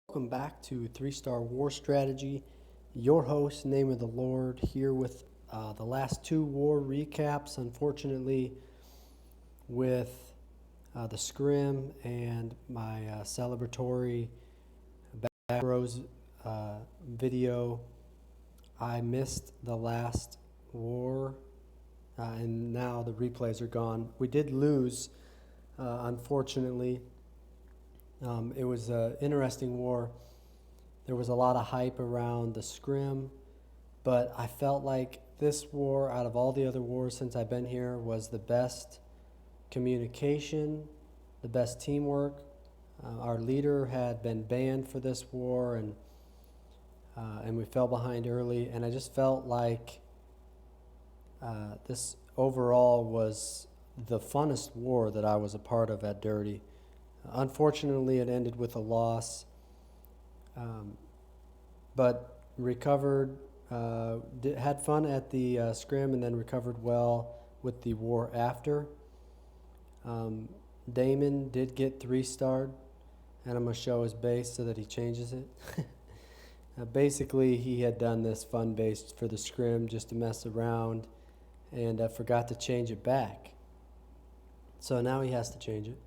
Welcome back to 3-Star War Strategy. Your host, Name of the Lord, here with the last two war recaps. Unfortunately, with the scrim and my celebratory back rows video, I missed the last war, and now the replays are gone. We did lose, unfortunately. It was an interesting war. There was a lot of hype around the scrim, but I felt like this war, out of all the other wars since I've been here, was the best communication, the best teamwork. Our leader had been banned for this war, and we fell behind early, and I just felt like this overall was the funnest war that I was a part of at Dirty. Unfortunately, it ended with a loss, but recovered, had fun at the scrim, and then recovered well with the war after. Damon did get 3-starred, and I'm going to show his base so that he changes it. Basically, he had done this fun base for the scrim just to mess around, and forgot to change it back. So now he has to change it.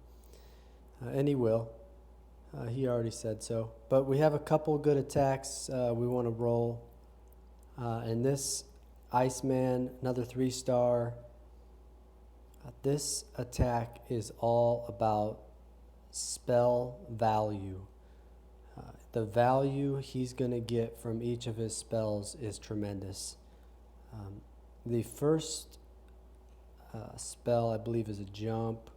And he will. He already said so. But we have a couple good attacks we want to roll. And this Iceman, another 3-star. This attack is all about spell value. The value he's going to get from each of his spells is tremendous. The first spell, I believe, is a jump.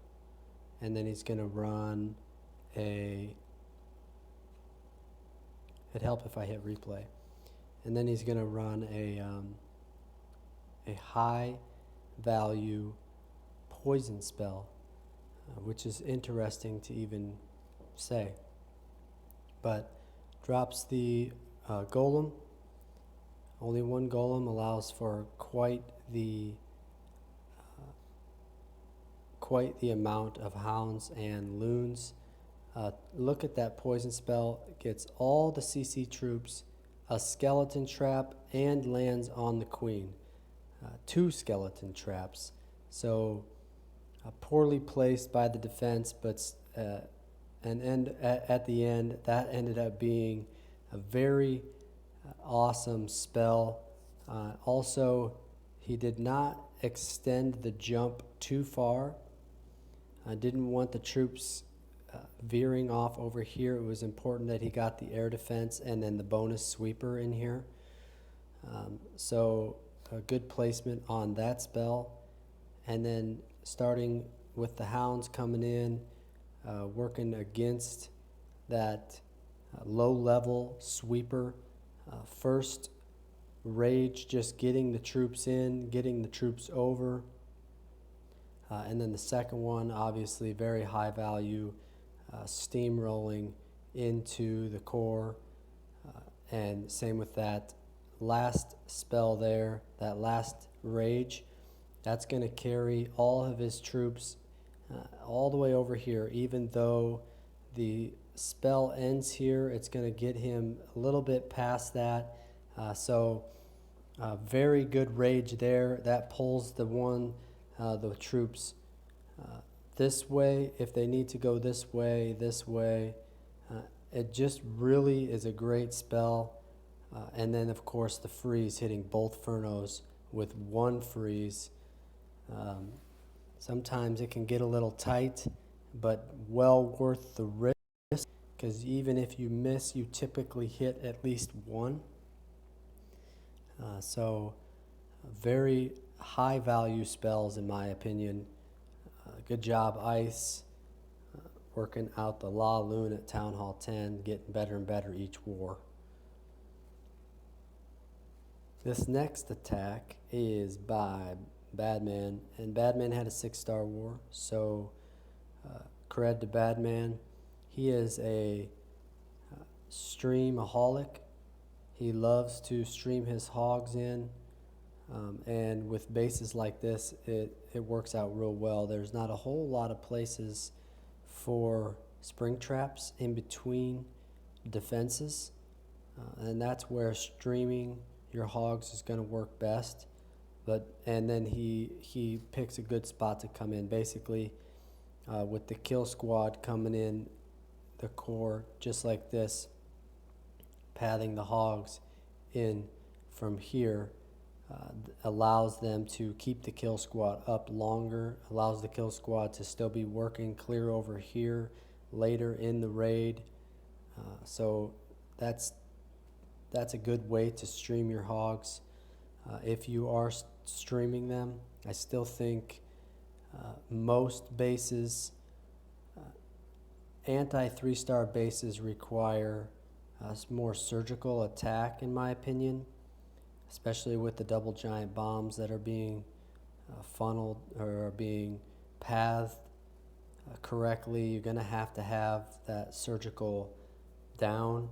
And then he's going to run it'd help if I hit replay. And then he's going to run a high value poison spell, which is interesting to even say. But drops the golem. Only one golem allows for quite the amount of hounds and loons. Look at that poison spell. It gets all the CC troops, a skeleton trap, and lands on the queen. 2 skeleton traps. So poorly placed by the defense, but at the end, that ended up being a very awesome spell. Also, he did not extend the jump too far. I didn't want the troops veering off over here. It was important that he got the air defense and then the bonus sweeper in here. So a good placement on that spell. And then starting with the hounds coming in, working against that low-level sweeper. First rage, just getting the troops in, getting the troops over. And then the second one, obviously very high value, steamrolling into the core. And same with that last spell there, that last rage. That's going to carry all of his troops all the way over here. Even though the spell ends here, it's going to get him a little bit past that. So very good rage there. That pulls the troops this way if they need to go this way. It just really is a great spell. And then, of course, the freeze, hitting both Furnos with one freeze. Sometimes it can get a little tight, but well worth the risk, because even if you miss, you typically hit at least one. So very high value spells in my opinion. Good job, Ice, working out the Law Loon at Town Hall 10, getting better and better each war. This next attack is by Badman, and Badman had a 6-star war, so cred to Badman. He is a streamaholic. He loves to stream his hogs in. And with bases like this, it works out real well. There's not a whole lot of places for spring traps in between defenses, and that's where streaming your hogs is going to work best. And then he picks a good spot to come in, basically with the kill squad coming in the core just like this, pathing the hogs in from here. Allows them to keep the kill squad up longer, allows the kill squad to still be working clear over here later in the raid. So that's a good way to stream your hogs. If you are streaming them, I still think most bases, anti 3-star bases, require more surgical attack, in my opinion, especially with the double giant bombs that are being funneled or are being pathed correctly. You're going to have that surgical down.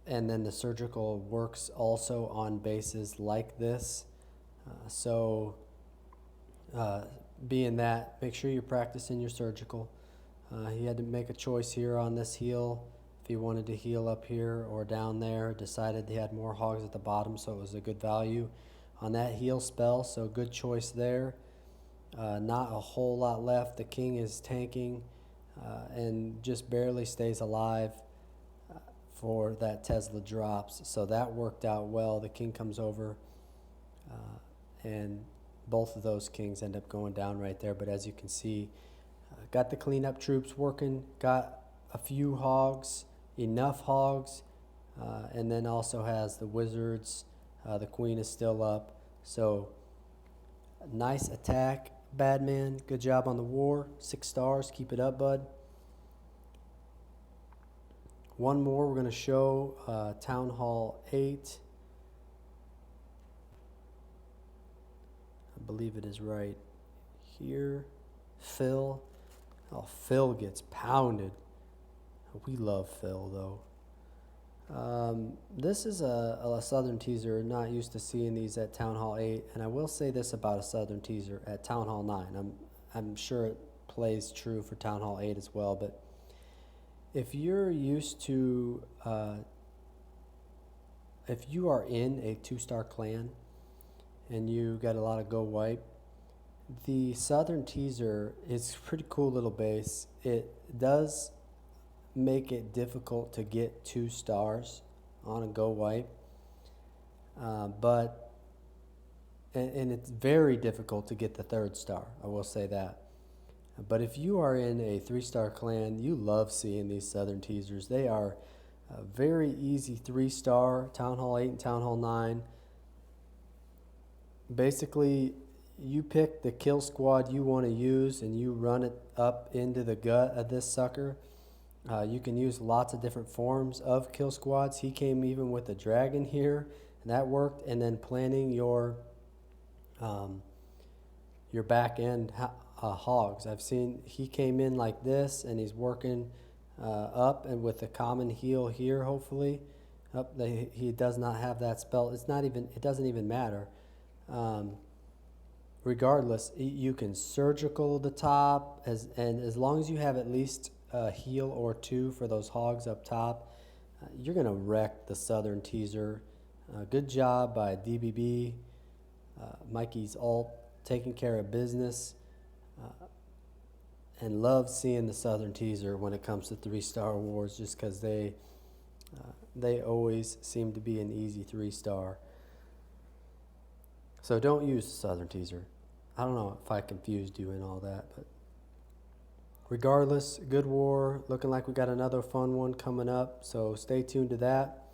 And then the surgical works also on bases like this. Being that, make sure you're practicing your surgical. He had to make a choice here on this heal. If he wanted to heal up here or down there, decided he had more hogs at the bottom, so it was a good value on that heal spell. So good choice there. Not a whole lot left. The king is tanking and just barely stays alive for that Tesla drops. So that worked out well. The king comes over and both of those kings end up going down right there. But as you can see, got the cleanup troops working, got a few hogs, enough hogs, and then also has the wizards. The queen is still up. So nice attack, Badman. Good job on the war. 6 stars. Keep it up, bud. One more we're going to show, Town Hall 8. I believe it is right here. Phil. Oh, Phil gets pounded. We love Phil, though. This is a Southern teaser. Not used to seeing these at Town Hall 8. And I will say this about a Southern teaser at Town Hall 9. I'm sure it plays true for Town Hall 8 as well. But if you're used to, if you are in a 2-star clan and you got a lot of go wipe, the Southern teaser is a pretty cool little base. It does make it difficult to get 2 stars on a go wipe, but it's very difficult to get the 3rd star, I will say that. But if you are in a 3-star clan, you love seeing these Southern teasers. They are a very easy 3-star, Town Hall 8 and Town Hall 9. Basically, you pick the kill squad you want to use and you run it up into the gut of this sucker. You can use lots of different forms of kill squads. He came even with a dragon here, and that worked. And then planning your back end hogs. I've seen he came in like this, and he's working up and with a common heal here. Hopefully, he does not have that spell. It doesn't even matter. Regardless, you can surgical the top as long as you have at least a heal or 2 for those hogs up top, you're gonna wreck the Southern teaser. Good job by DBB, Mikey's ult, taking care of business, and love seeing the Southern teaser when it comes to 3-star wars, just because they always seem to be an easy 3-star. So don't use the Southern teaser. I don't know if I confused you and all that, but regardless, good war. Looking like we got another fun one coming up, so stay tuned to that.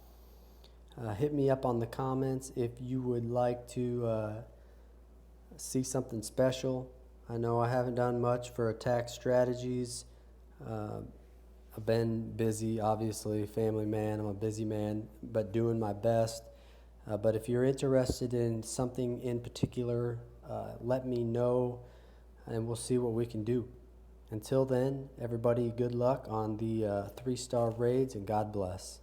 Hit me up on the comments if you would like to see something special. I know I haven't done much for attack strategies. I've been busy, obviously, family man. I'm a busy man, but doing my best. But if you're interested in something in particular, let me know, and we'll see what we can do. Until then, everybody, good luck on the 3-star raids, and God bless.